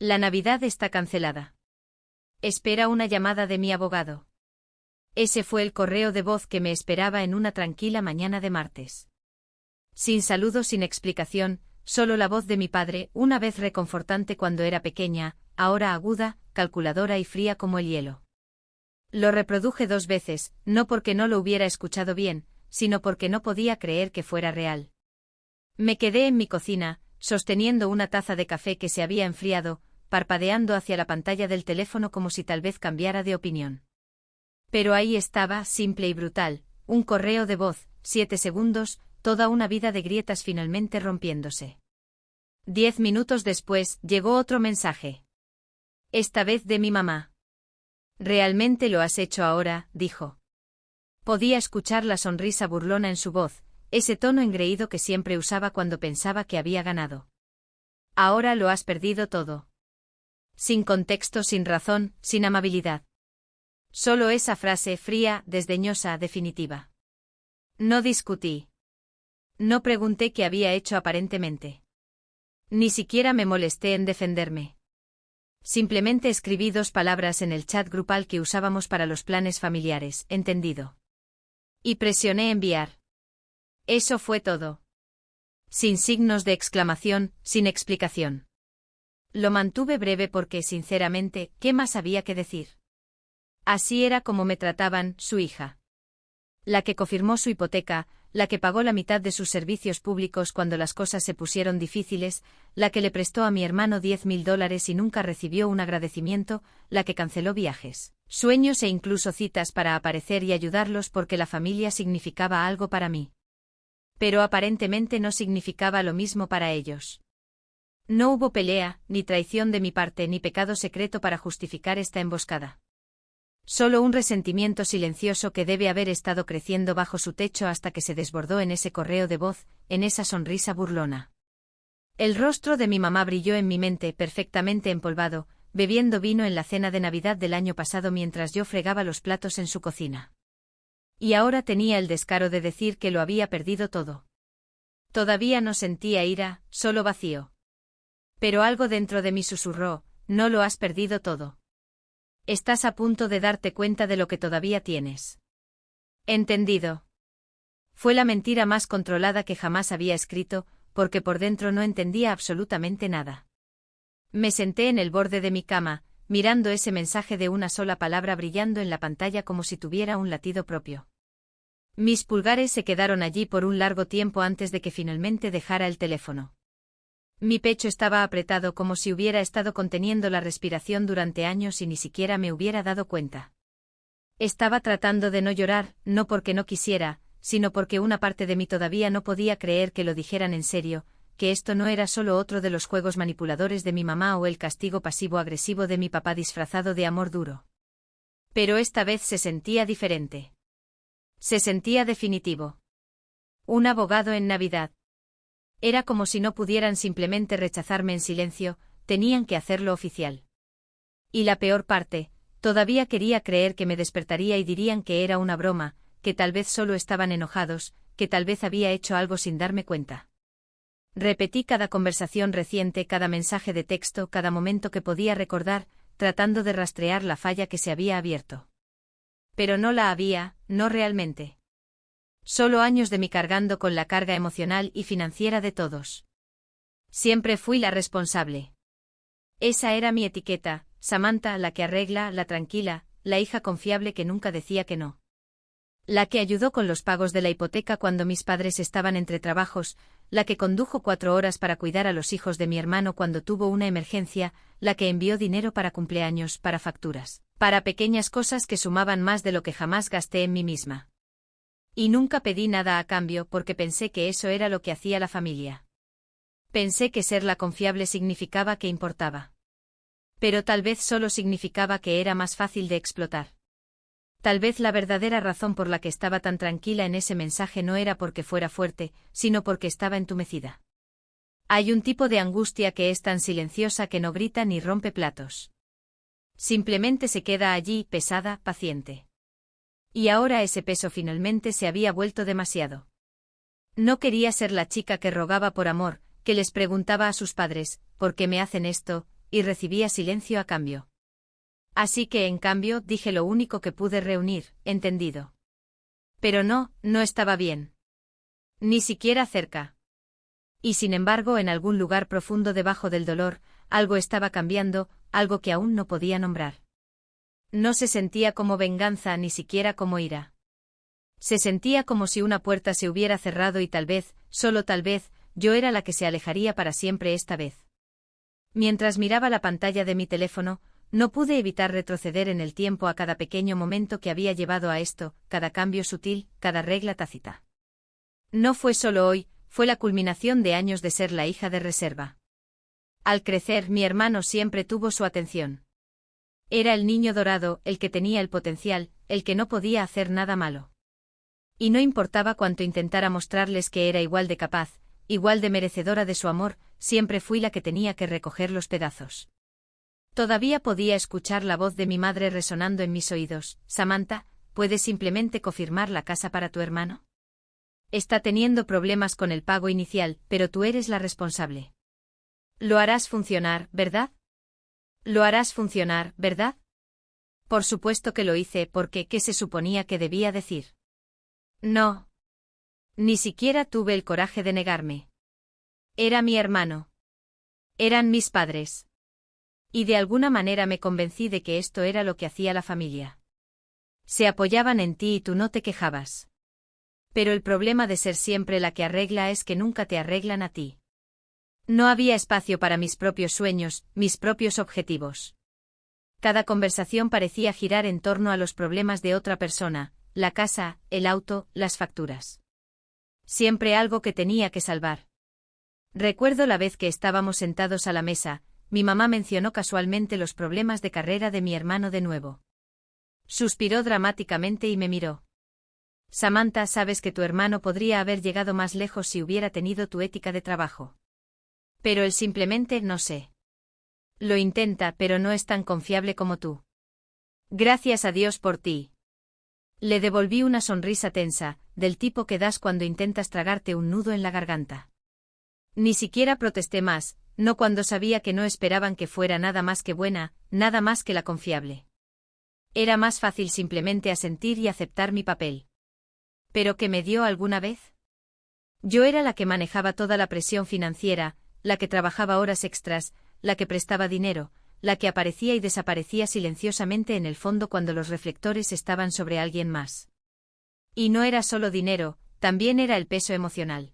La Navidad está cancelada. Espera una llamada de mi abogado. Ese fue el correo de voz que me esperaba en una tranquila mañana de martes. Sin saludo, sin explicación, solo la voz de mi padre, una vez reconfortante cuando era pequeña, ahora aguda, calculadora y fría como el hielo. Lo reproduje 2 veces, no porque no lo hubiera escuchado bien, sino porque no podía creer que fuera real. Me quedé en mi cocina, sosteniendo una taza de café que se había enfriado, parpadeando hacia la pantalla del teléfono como si tal vez cambiara de opinión. Pero ahí estaba, simple y brutal, un correo de voz, 7 segundos, toda una vida de grietas finalmente rompiéndose. 10 minutos después, llegó otro mensaje. Esta vez de mi mamá. «¿Realmente lo has hecho ahora?», dijo. Podía escuchar la sonrisa burlona en su voz, ese tono engreído que siempre usaba cuando pensaba que había ganado. «Ahora lo has perdido todo». Sin contexto, sin razón, sin amabilidad. Solo esa frase fría, desdeñosa, definitiva. No discutí. No pregunté qué había hecho aparentemente. Ni siquiera me molesté en defenderme. Simplemente escribí 2 palabras en el chat grupal que usábamos para los planes familiares, entendido. Y presioné enviar. Eso fue todo. Sin signos de exclamación, sin explicación. Lo mantuve breve porque, sinceramente, ¿qué más había que decir? Así era como me trataban, su hija. La que cofirmó su hipoteca, la que pagó la mitad de sus servicios públicos cuando las cosas se pusieron difíciles, la que le prestó a mi hermano $10.000 y nunca recibió un agradecimiento, la que canceló viajes, sueños e incluso citas para aparecer y ayudarlos porque la familia significaba algo para mí. Pero aparentemente no significaba lo mismo para ellos. No hubo pelea, ni traición de mi parte ni pecado secreto para justificar esta emboscada. Solo un resentimiento silencioso que debe haber estado creciendo bajo su techo hasta que se desbordó en ese correo de voz, en esa sonrisa burlona. El rostro de mi mamá brilló en mi mente, perfectamente empolvado, bebiendo vino en la cena de Navidad del año pasado mientras yo fregaba los platos en su cocina. Y ahora tenía el descaro de decir que lo había perdido todo. Todavía no sentía ira, solo vacío. Pero algo dentro de mí susurró: no lo has perdido todo. Estás a punto de darte cuenta de lo que todavía tienes. Entendido. Fue la mentira más controlada que jamás había escrito, porque por dentro no entendía absolutamente nada. Me senté en el borde de mi cama, mirando ese mensaje de una sola palabra brillando en la pantalla como si tuviera un latido propio. Mis pulgares se quedaron allí por un largo tiempo antes de que finalmente dejara el teléfono. Mi pecho estaba apretado como si hubiera estado conteniendo la respiración durante años y ni siquiera me hubiera dado cuenta. Estaba tratando de no llorar, no porque no quisiera, sino porque una parte de mí todavía no podía creer que lo dijeran en serio, que esto no era solo otro de los juegos manipuladores de mi mamá o el castigo pasivo-agresivo de mi papá disfrazado de amor duro. Pero esta vez se sentía diferente. Se sentía definitivo. Un abogado en Navidad. Era como si no pudieran simplemente rechazarme en silencio, tenían que hacerlo oficial. Y la peor parte, todavía quería creer que me despertaría y dirían que era una broma, que tal vez solo estaban enojados, que tal vez había hecho algo sin darme cuenta. Repetí cada conversación reciente, cada mensaje de texto, cada momento que podía recordar, tratando de rastrear la falla que se había abierto. Pero no la había, no realmente. Solo años de mí cargando con la carga emocional y financiera de todos. Siempre fui la responsable. Esa era mi etiqueta, Samantha, la que arregla, la tranquila, la hija confiable que nunca decía que no. La que ayudó con los pagos de la hipoteca cuando mis padres estaban entre trabajos, la que condujo 4 horas para cuidar a los hijos de mi hermano cuando tuvo una emergencia, la que envió dinero para cumpleaños, para facturas, para pequeñas cosas que sumaban más de lo que jamás gasté en mí misma. Y nunca pedí nada a cambio porque pensé que eso era lo que hacía la familia. Pensé que ser la confiable significaba que importaba. Pero tal vez solo significaba que era más fácil de explotar. Tal vez la verdadera razón por la que estaba tan tranquila en ese mensaje no era porque fuera fuerte, sino porque estaba entumecida. Hay un tipo de angustia que es tan silenciosa que no grita ni rompe platos. Simplemente se queda allí, pesada, paciente. Y ahora ese peso finalmente se había vuelto demasiado. No quería ser la chica que rogaba por amor, que les preguntaba a sus padres, ¿por qué me hacen esto?, y recibía silencio a cambio. Así que, en cambio, dije lo único que pude reunir, entendido. Pero no estaba bien. Ni siquiera cerca. Y sin embargo, en algún lugar profundo debajo del dolor, algo estaba cambiando, algo que aún no podía nombrar. No se sentía como venganza, ni siquiera como ira. Se sentía como si una puerta se hubiera cerrado y tal vez, solo tal vez, yo era la que se alejaría para siempre esta vez. Mientras miraba la pantalla de mi teléfono, no pude evitar retroceder en el tiempo a cada pequeño momento que había llevado a esto, cada cambio sutil, cada regla tácita. No fue solo hoy, fue la culminación de años de ser la hija de reserva. Al crecer, mi hermano siempre tuvo su atención. Era el niño dorado, el que tenía el potencial, el que no podía hacer nada malo. Y no importaba cuánto intentara mostrarles que era igual de capaz, igual de merecedora de su amor, siempre fui la que tenía que recoger los pedazos. Todavía podía escuchar la voz de mi madre resonando en mis oídos. Samantha, ¿puedes simplemente confirmar la casa para tu hermano? Está teniendo problemas con el pago inicial, pero tú eres la responsable. Lo harás funcionar, ¿verdad? Lo harás funcionar, ¿verdad? Por supuesto que lo hice porque ¿qué se suponía que debía decir? No. Ni siquiera tuve el coraje de negarme. Era mi hermano. Eran mis padres. Y de alguna manera me convencí de que esto era lo que hacía la familia. Se apoyaban en ti y tú no te quejabas. Pero el problema de ser siempre la que arregla es que nunca te arreglan a ti. No había espacio para mis propios sueños, mis propios objetivos. Cada conversación parecía girar en torno a los problemas de otra persona, la casa, el auto, las facturas. Siempre algo que tenía que salvar. Recuerdo la vez que estábamos sentados a la mesa, mi mamá mencionó casualmente los problemas de carrera de mi hermano de nuevo. Suspiró dramáticamente y me miró. Samantha, sabes que tu hermano podría haber llegado más lejos si hubiera tenido tu ética de trabajo. Pero él simplemente no sé. Lo intenta, pero no es tan confiable como tú. Gracias a Dios por ti. Le devolví una sonrisa tensa, del tipo que das cuando intentas tragarte un nudo en la garganta. Ni siquiera protesté más, no cuando sabía que no esperaban que fuera nada más que buena, nada más que la confiable. Era más fácil simplemente asentir y aceptar mi papel. ¿Pero qué me dio alguna vez? Yo era la que manejaba toda la presión financiera, la que trabajaba horas extras, la que prestaba dinero, la que aparecía y desaparecía silenciosamente en el fondo cuando los reflectores estaban sobre alguien más. Y no era solo dinero, también era el peso emocional.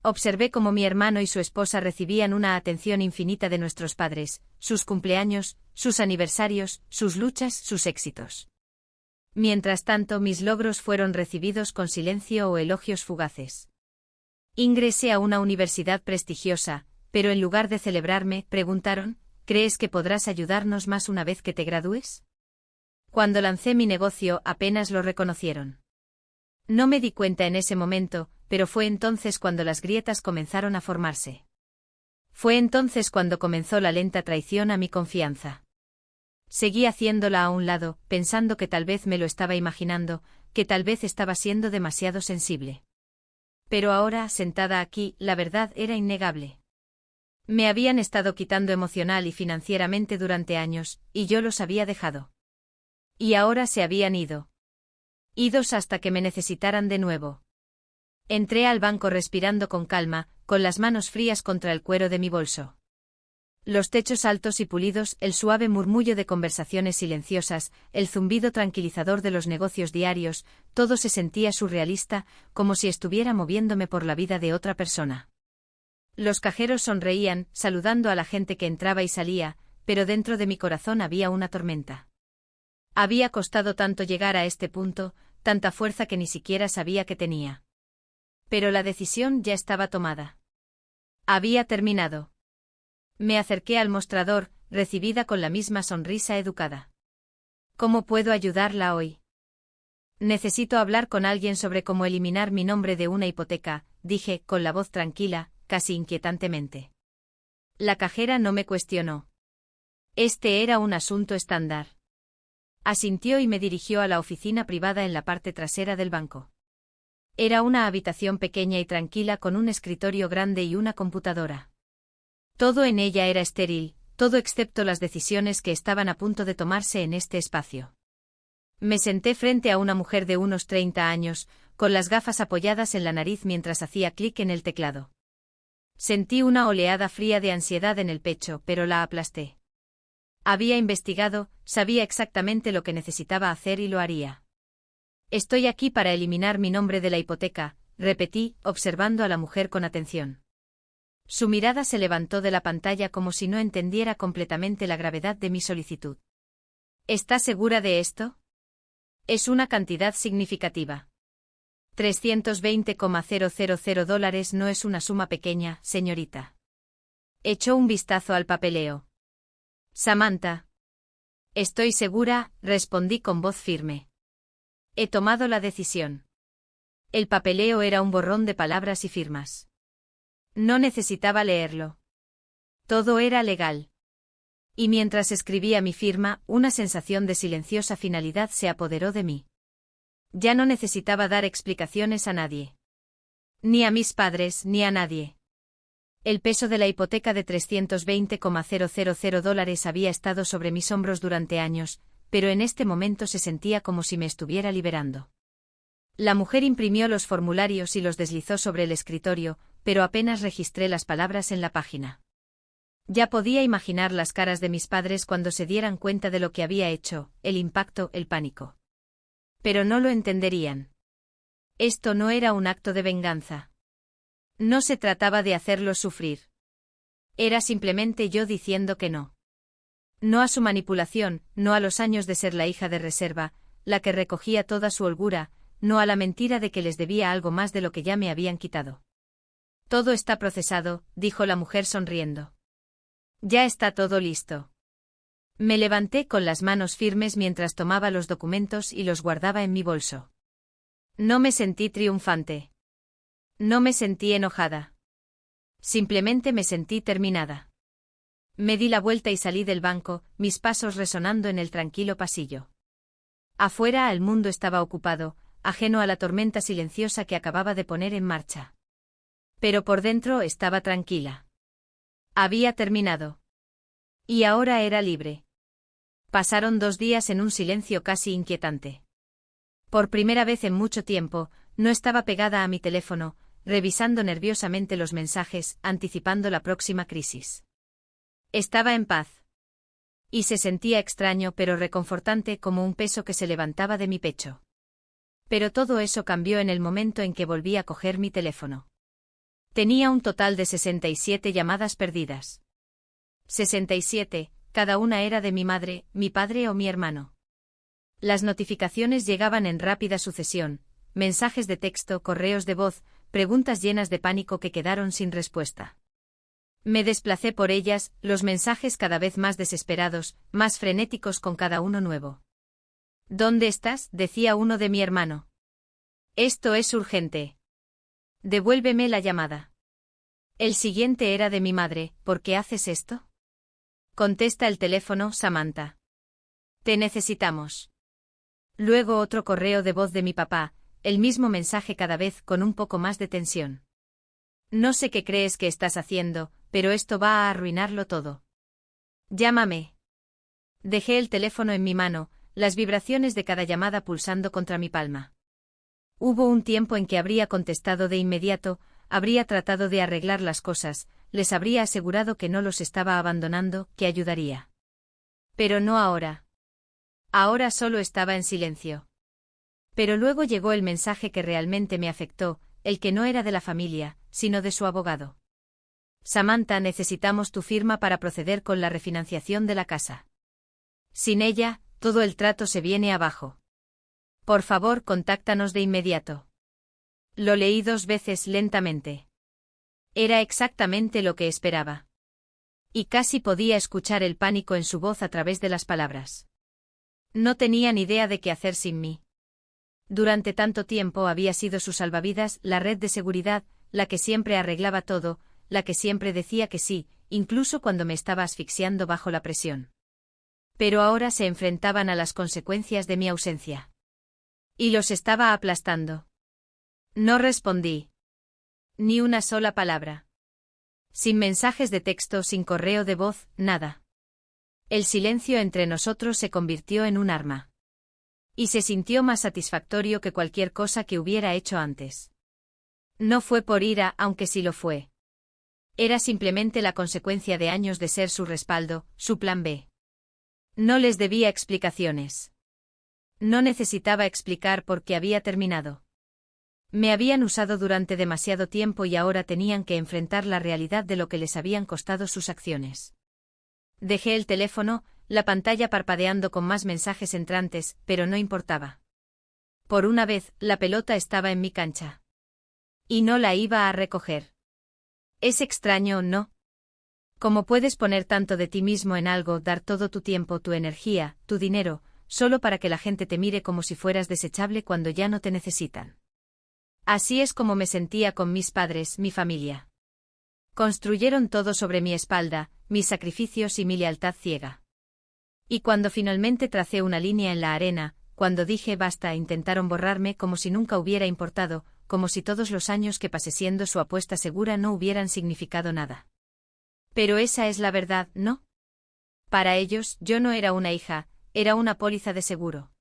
Observé cómo mi hermano y su esposa recibían una atención infinita de nuestros padres, sus cumpleaños, sus aniversarios, sus luchas, sus éxitos. Mientras tanto, mis logros fueron recibidos con silencio o elogios fugaces. Ingresé a una universidad prestigiosa, pero en lugar de celebrarme, preguntaron, ¿crees que podrás ayudarnos más una vez que te gradúes? Cuando lancé mi negocio, apenas lo reconocieron. No me di cuenta en ese momento, pero fue entonces cuando las grietas comenzaron a formarse. Fue entonces cuando comenzó la lenta traición a mi confianza. Seguí haciéndola a un lado, pensando que tal vez me lo estaba imaginando, que tal vez estaba siendo demasiado sensible. Pero ahora, sentada aquí, la verdad era innegable. Me habían estado quitando emocional y financieramente durante años, y yo los había dejado. Y ahora se habían ido. Idos hasta que me necesitaran de nuevo. Entré al banco respirando con calma, con las manos frías contra el cuero de mi bolso. Los techos altos y pulidos, el suave murmullo de conversaciones silenciosas, el zumbido tranquilizador de los negocios diarios, todo se sentía surrealista, como si estuviera moviéndome por la vida de otra persona. Los cajeros sonreían, saludando a la gente que entraba y salía, pero dentro de mi corazón había una tormenta. Había costado tanto llegar a este punto, tanta fuerza que ni siquiera sabía que tenía. Pero la decisión ya estaba tomada. Había terminado. Me acerqué al mostrador, recibida con la misma sonrisa educada. ¿Cómo puedo ayudarla hoy? Necesito hablar con alguien sobre cómo eliminar mi nombre de una hipoteca, dije, con la voz tranquila, casi inquietantemente. La cajera no me cuestionó. Este era un asunto estándar. Asintió y me dirigió a la oficina privada en la parte trasera del banco. Era una habitación pequeña y tranquila con un escritorio grande y una computadora. Todo en ella era estéril, todo excepto las decisiones que estaban a punto de tomarse en este espacio. Me senté frente a una mujer de unos 30 años, con las gafas apoyadas en la nariz mientras hacía clic en el teclado. Sentí una oleada fría de ansiedad en el pecho, pero la aplasté. Había investigado, sabía exactamente lo que necesitaba hacer y lo haría. Estoy aquí para eliminar mi nombre de la hipoteca, repetí, observando a la mujer con atención. Su mirada se levantó de la pantalla como si no entendiera completamente la gravedad de mi solicitud. ¿Está segura de esto? Es una cantidad significativa. $320,000 no es una suma pequeña, señorita. Echó un vistazo al papeleo. Samantha. Estoy segura, respondí con voz firme. He tomado la decisión. El papeleo era un borrón de palabras y firmas. No necesitaba leerlo. Todo era legal. Y mientras escribía mi firma, una sensación de silenciosa finalidad se apoderó de mí. Ya no necesitaba dar explicaciones a nadie. Ni a mis padres, ni a nadie. El peso de la hipoteca de $320,000 había estado sobre mis hombros durante años, pero en este momento se sentía como si me estuviera liberando. La mujer imprimió los formularios y los deslizó sobre el escritorio, pero apenas registré las palabras en la página. Ya podía imaginar las caras de mis padres cuando se dieran cuenta de lo que había hecho, el impacto, el pánico. Pero no lo entenderían. Esto no era un acto de venganza. No se trataba de hacerlos sufrir. Era simplemente yo diciendo que no. No a su manipulación, no a los años de ser la hija de reserva, la que recogía toda su holgura, no a la mentira de que les debía algo más de lo que ya me habían quitado. Todo está procesado, dijo la mujer sonriendo. Ya está todo listo. Me levanté con las manos firmes mientras tomaba los documentos y los guardaba en mi bolso. No me sentí triunfante. No me sentí enojada. Simplemente me sentí terminada. Me di la vuelta y salí del banco, mis pasos resonando en el tranquilo pasillo. Afuera el mundo estaba ocupado, ajeno a la tormenta silenciosa que acababa de poner en marcha. Pero por dentro estaba tranquila. Había terminado. Y ahora era libre. Pasaron 2 días en un silencio casi inquietante. Por primera vez en mucho tiempo, no estaba pegada a mi teléfono, revisando nerviosamente los mensajes, anticipando la próxima crisis. Estaba en paz. Y se sentía extraño pero reconfortante como un peso que se levantaba de mi pecho. Pero todo eso cambió en el momento en que volví a coger mi teléfono. Tenía un total de 67 llamadas perdidas. 67, cada una era de mi madre, mi padre o mi hermano. Las notificaciones llegaban en rápida sucesión, mensajes de texto, correos de voz, preguntas llenas de pánico que quedaron sin respuesta. Me desplacé por ellas, los mensajes cada vez más desesperados, más frenéticos con cada uno nuevo. ¿Dónde estás?, decía uno de mi hermano. Esto es urgente. Devuélveme la llamada. El siguiente era de mi madre, ¿por qué haces esto? Contesta el teléfono, Samantha. Te necesitamos. Luego otro correo de voz de mi papá, el mismo mensaje cada vez con un poco más de tensión. No sé qué crees que estás haciendo, pero esto va a arruinarlo todo. Llámame. Dejé el teléfono en mi mano, las vibraciones de cada llamada pulsando contra mi palma. Hubo un tiempo en que habría contestado de inmediato, habría tratado de arreglar las cosas, les habría asegurado que no los estaba abandonando, que ayudaría. Pero no ahora. Ahora solo estaba en silencio. Pero luego llegó el mensaje que realmente me afectó, el que no era de la familia, sino de su abogado. Samantha, necesitamos tu firma para proceder con la refinanciación de la casa. Sin ella, todo el trato se viene abajo. Por favor, contáctanos de inmediato. Lo leí 2 veces lentamente. Era exactamente lo que esperaba. Y casi podía escuchar el pánico en su voz a través de las palabras. No tenía ni idea de qué hacer sin mí. Durante tanto tiempo había sido su salvavidas, la red de seguridad, la que siempre arreglaba todo, la que siempre decía que sí, incluso cuando me estaba asfixiando bajo la presión. Pero ahora se enfrentaban a las consecuencias de mi ausencia. Y los estaba aplastando. No respondí. Ni una sola palabra. Sin mensajes de texto, sin correo de voz, nada. El silencio entre nosotros se convirtió en un arma. Y se sintió más satisfactorio que cualquier cosa que hubiera hecho antes. No fue por ira, aunque sí lo fue. Era simplemente la consecuencia de años de ser su respaldo, su plan B. No les debía explicaciones. No necesitaba explicar por qué había terminado. Me habían usado durante demasiado tiempo y ahora tenían que enfrentar la realidad de lo que les habían costado sus acciones. Dejé el teléfono, la pantalla parpadeando con más mensajes entrantes, pero no importaba. Por una vez, la pelota estaba en mi cancha. Y no la iba a recoger. Es extraño, ¿no? ¿Cómo puedes poner tanto de ti mismo en algo, dar todo tu tiempo, tu energía, tu dinero, solo para que la gente te mire como si fueras desechable cuando ya no te necesitan? Así es como me sentía con mis padres, mi familia. Construyeron todo sobre mi espalda, mis sacrificios y mi lealtad ciega. Y cuando finalmente tracé una línea en la arena, cuando dije basta, intentaron borrarme como si nunca hubiera importado, como si todos los años que pasé siendo su apuesta segura no hubieran significado nada. Pero esa es la verdad, ¿no? Para ellos, yo no era una hija, era una póliza de seguro.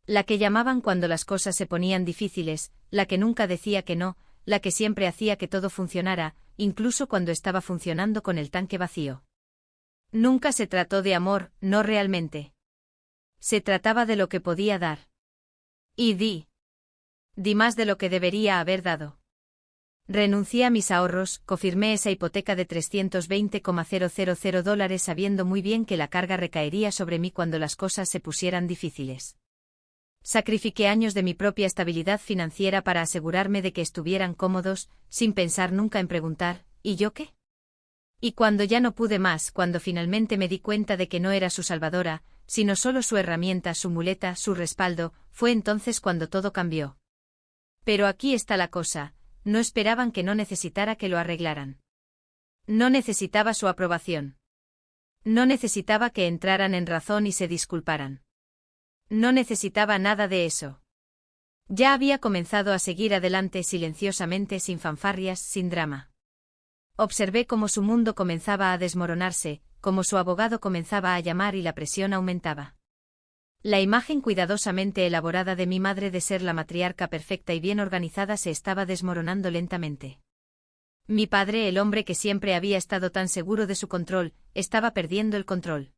La que llamaban cuando las cosas se ponían difíciles, la que nunca decía que no, la que siempre hacía que todo funcionara, incluso cuando estaba funcionando con el tanque vacío. Nunca se trató de amor, no realmente. Se trataba de lo que podía dar. Y di. Di más de lo que debería haber dado. Renuncié a mis ahorros, confirmé esa hipoteca de $320,000 sabiendo muy bien que la carga recaería sobre mí cuando las cosas se pusieran difíciles. Sacrifiqué años de mi propia estabilidad financiera para asegurarme de que estuvieran cómodos, sin pensar nunca en preguntar, ¿y yo qué? Y cuando ya no pude más, cuando finalmente me di cuenta de que no era su salvadora, sino solo su herramienta, su muleta, su respaldo, fue entonces cuando todo cambió. Pero aquí está la cosa, no esperaban que no necesitara que lo arreglaran. No necesitaba su aprobación. No necesitaba que entraran en razón y se disculparan. No necesitaba nada de eso. Ya había comenzado a seguir adelante silenciosamente, sin fanfarrias, sin drama. Observé cómo su mundo comenzaba a desmoronarse, cómo su abogado comenzaba a llamar y la presión aumentaba. La imagen cuidadosamente elaborada de mi madre de ser la matriarca perfecta y bien organizada se estaba desmoronando lentamente. Mi padre, el hombre que siempre había estado tan seguro de su control, estaba perdiendo el control.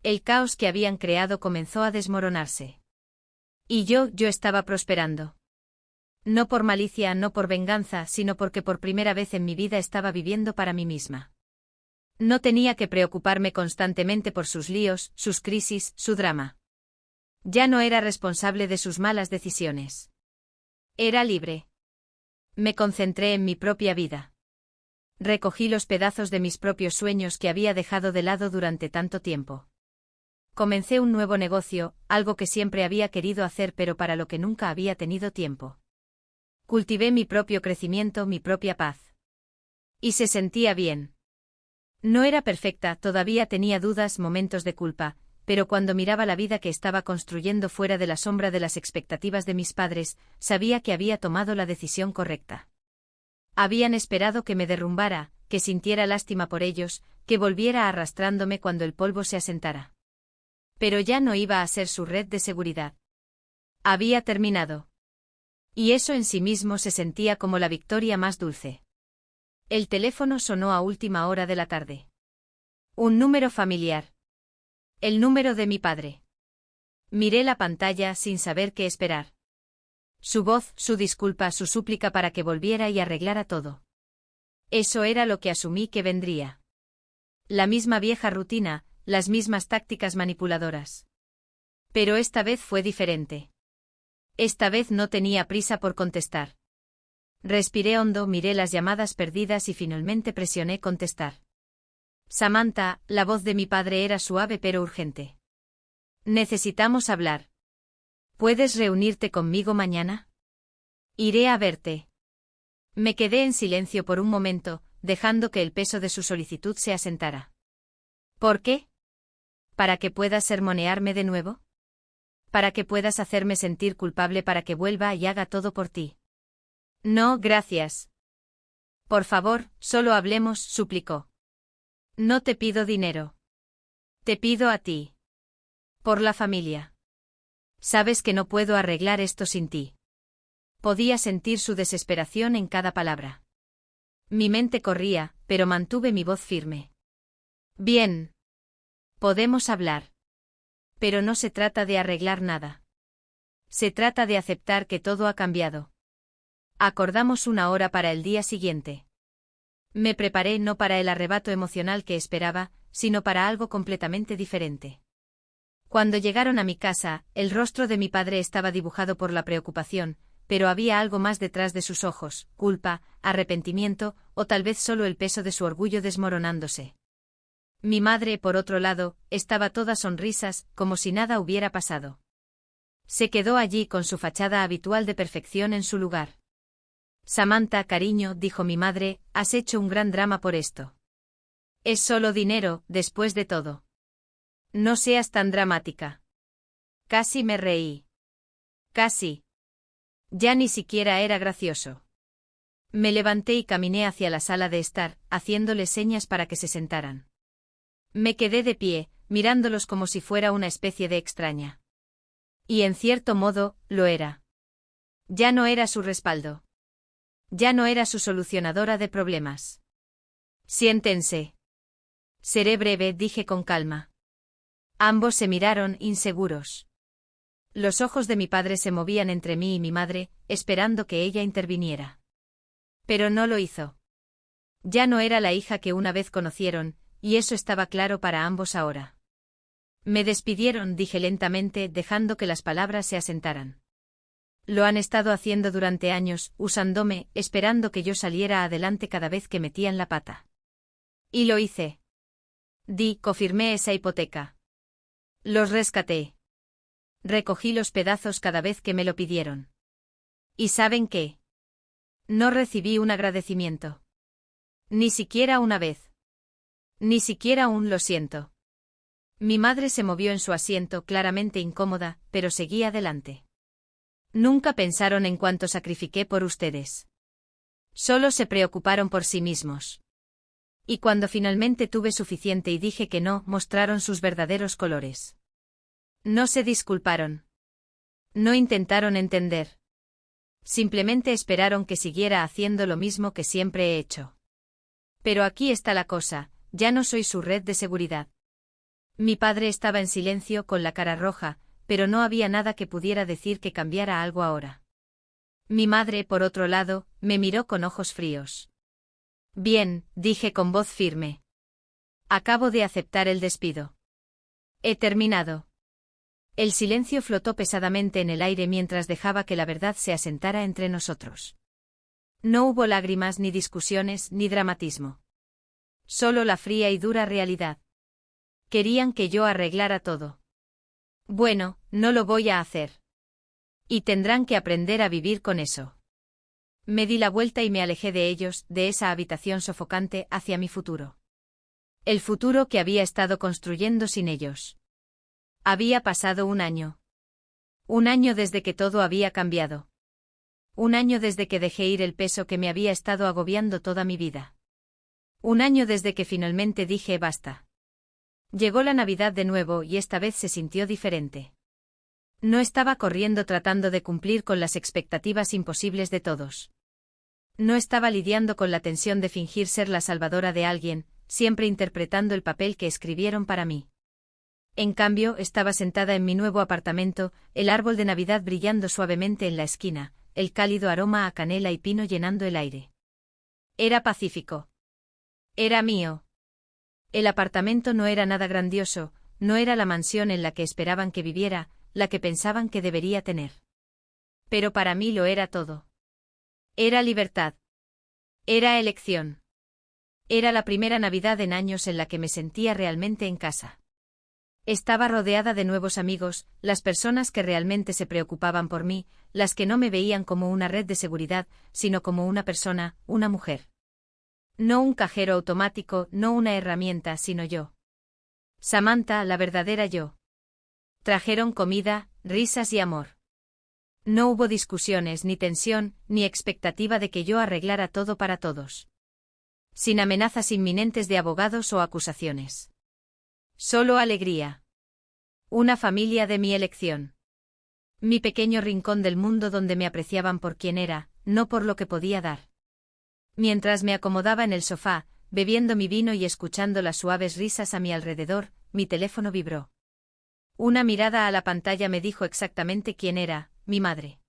El caos que habían creado comenzó a desmoronarse. Y yo estaba prosperando. No por malicia, no por venganza, sino porque por primera vez en mi vida estaba viviendo para mí misma. No tenía que preocuparme constantemente por sus líos, sus crisis, su drama. Ya no era responsable de sus malas decisiones. Era libre. Me concentré en mi propia vida. Recogí los pedazos de mis propios sueños que había dejado de lado durante tanto tiempo. Comencé un nuevo negocio, algo que siempre había querido hacer pero para lo que nunca había tenido tiempo. Cultivé mi propio crecimiento, mi propia paz. Y se sentía bien. No era perfecta, todavía tenía dudas, momentos de culpa, pero cuando miraba la vida que estaba construyendo fuera de la sombra de las expectativas de mis padres, sabía que había tomado la decisión correcta. Habían esperado que me derrumbara, que sintiera lástima por ellos, que volviera arrastrándome cuando el polvo se asentara. Pero ya no iba a ser su red de seguridad. Había terminado. Y eso en sí mismo se sentía como la victoria más dulce. El teléfono sonó a última hora de la tarde. Un número familiar. El número de mi padre. Miré la pantalla sin saber qué esperar. Su voz, su disculpa, su súplica para que volviera y arreglara todo. Eso era lo que asumí que vendría. La misma vieja rutina, las mismas tácticas manipuladoras. Pero esta vez fue diferente. Esta vez no tenía prisa por contestar. Respiré hondo, miré las llamadas perdidas y finalmente presioné contestar. Samantha, la voz de mi padre era suave pero urgente. Necesitamos hablar. ¿Puedes reunirte conmigo mañana? Iré a verte. Me quedé en silencio por un momento, dejando que el peso de su solicitud se asentara. ¿Por qué? ¿Para que puedas sermonearme de nuevo? ¿Para que puedas hacerme sentir culpable para que vuelva y haga todo por ti? No, gracias. Por favor, solo hablemos, suplicó. No te pido dinero. Te pido a ti. Por la familia. Sabes que no puedo arreglar esto sin ti. Podía sentir su desesperación en cada palabra. Mi mente corría, pero mantuve mi voz firme. Bien. Podemos hablar. Pero no se trata de arreglar nada. Se trata de aceptar que todo ha cambiado. Acordamos una hora para el día siguiente. Me preparé no para el arrebato emocional que esperaba, sino para algo completamente diferente. Cuando llegaron a mi casa, el rostro de mi padre estaba dibujado por la preocupación, pero había algo más detrás de sus ojos, culpa, arrepentimiento, o tal vez solo el peso de su orgullo desmoronándose. Mi madre, por otro lado, estaba toda sonrisas, como si nada hubiera pasado. Se quedó allí con su fachada habitual de perfección en su lugar. Samantha, cariño, dijo mi madre, has hecho un gran drama por esto. Es solo dinero, después de todo. No seas tan dramática. Casi me reí. Casi. Ya ni siquiera era gracioso. Me levanté y caminé hacia la sala de estar, haciéndole señas para que se sentaran. Me quedé de pie, mirándolos como si fuera una especie de extraña. Y en cierto modo, lo era. Ya no era su respaldo. Ya no era su solucionadora de problemas. Siéntense. Seré breve, dije con calma. Ambos se miraron, inseguros. Los ojos de mi padre se movían entre mí y mi madre, esperando que ella interviniera. Pero no lo hizo. Ya no era la hija que una vez conocieron, y eso estaba claro para ambos ahora. Me despidieron, dije lentamente, dejando que las palabras se asentaran. Lo han estado haciendo durante años, usándome, esperando que yo saliera adelante cada vez que metían la pata. Y lo hice. Confirmé esa hipoteca. Los rescaté. Recogí los pedazos cada vez que me lo pidieron. ¿Y saben qué? No recibí un agradecimiento. Ni siquiera una vez. Ni siquiera un lo siento. Mi madre se movió en su asiento, claramente incómoda, pero seguía adelante. Nunca pensaron en cuánto sacrifiqué por ustedes. Solo se preocuparon por sí mismos. Y cuando finalmente tuve suficiente y dije que no, mostraron sus verdaderos colores. No se disculparon. No intentaron entender. Simplemente esperaron que siguiera haciendo lo mismo que siempre he hecho. Pero aquí está la cosa, ya no soy su red de seguridad. Mi padre estaba en silencio con la cara roja, pero no había nada que pudiera decir que cambiara algo ahora. Mi madre, por otro lado, me miró con ojos fríos. Bien, dije con voz firme. Acabo de aceptar el despido. He terminado. El silencio flotó pesadamente en el aire mientras dejaba que la verdad se asentara entre nosotros. No hubo lágrimas ni discusiones ni dramatismo. Solo la fría y dura realidad. Querían que yo arreglara todo. Bueno, no lo voy a hacer. Y tendrán que aprender a vivir con eso. Me di la vuelta y me alejé de ellos, de esa habitación sofocante, hacia mi futuro. El futuro que había estado construyendo sin ellos. Había pasado un año. Un año desde que todo había cambiado. Un año desde que dejé ir el peso que me había estado agobiando toda mi vida. Un año desde que finalmente dije basta. Llegó la Navidad de nuevo y esta vez se sintió diferente. No estaba corriendo tratando de cumplir con las expectativas imposibles de todos. No estaba lidiando con la tensión de fingir ser la salvadora de alguien, siempre interpretando el papel que escribieron para mí. En cambio, estaba sentada en mi nuevo apartamento, el árbol de Navidad brillando suavemente en la esquina, el cálido aroma a canela y pino llenando el aire. Era pacífico. Era mío. El apartamento no era nada grandioso, no era la mansión en la que esperaban que viviera, la que pensaban que debería tener. Pero para mí lo era todo. Era libertad. Era elección. Era la primera Navidad en años en la que me sentía realmente en casa. Estaba rodeada de nuevos amigos, las personas que realmente se preocupaban por mí, las que no me veían como una red de seguridad, sino como una persona, una mujer. No un cajero automático, no una herramienta, sino yo. Samantha, la verdadera yo. Trajeron comida, risas y amor. No hubo discusiones, ni tensión, ni expectativa de que yo arreglara todo para todos. Sin amenazas inminentes de abogados o acusaciones. Solo alegría. Una familia de mi elección. Mi pequeño rincón del mundo donde me apreciaban por quien era, no por lo que podía dar. Mientras me acomodaba en el sofá, bebiendo mi vino y escuchando las suaves risas a mi alrededor, mi teléfono vibró. Una mirada a la pantalla me dijo exactamente quién era, mi madre.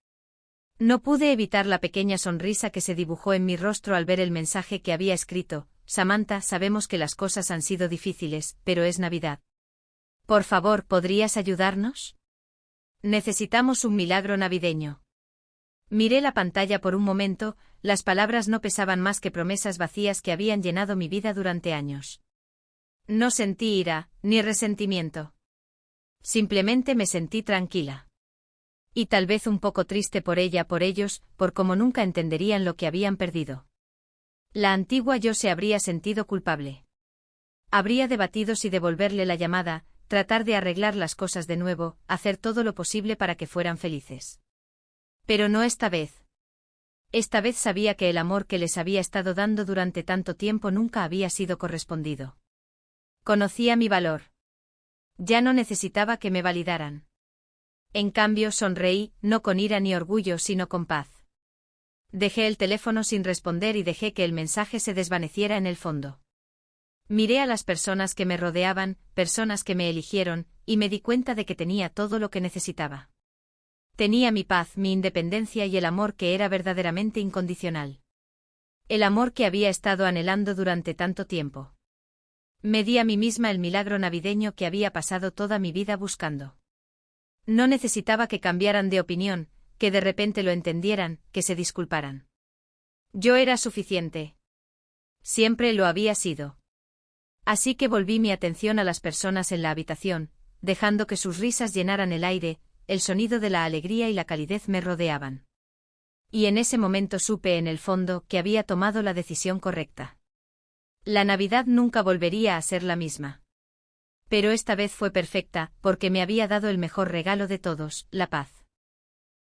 No pude evitar la pequeña sonrisa que se dibujó en mi rostro al ver el mensaje que había escrito: Samantha, sabemos que las cosas han sido difíciles, pero es Navidad. Por favor, ¿podrías ayudarnos? Necesitamos un milagro navideño. Miré la pantalla por un momento, las palabras no pesaban más que promesas vacías que habían llenado mi vida durante años. No sentí ira, ni resentimiento. Simplemente me sentí tranquila. Y tal vez un poco triste por ella, por ellos, por cómo nunca entenderían lo que habían perdido. La antigua yo se habría sentido culpable. Habría debatido si devolverle la llamada, tratar de arreglar las cosas de nuevo, hacer todo lo posible para que fueran felices. Pero no esta vez. Esta vez sabía que el amor que les había estado dando durante tanto tiempo nunca había sido correspondido. Conocía mi valor. Ya no necesitaba que me validaran. En cambio sonreí, no con ira ni orgullo, sino con paz. Dejé el teléfono sin responder y dejé que el mensaje se desvaneciera en el fondo. Miré a las personas que me rodeaban, personas que me eligieron, y me di cuenta de que tenía todo lo que necesitaba. Tenía mi paz, mi independencia y el amor que era verdaderamente incondicional. El amor que había estado anhelando durante tanto tiempo. Me di a mí misma el milagro navideño que había pasado toda mi vida buscando. No necesitaba que cambiaran de opinión, que de repente lo entendieran, que se disculparan. Yo era suficiente. Siempre lo había sido. Así que volví mi atención a las personas en la habitación, dejando que sus risas llenaran el aire, el sonido de la alegría y la calidez me rodeaban. Y en ese momento supe en el fondo que había tomado la decisión correcta. La Navidad nunca volvería a ser la misma. Pero esta vez fue perfecta, porque me había dado el mejor regalo de todos, la paz.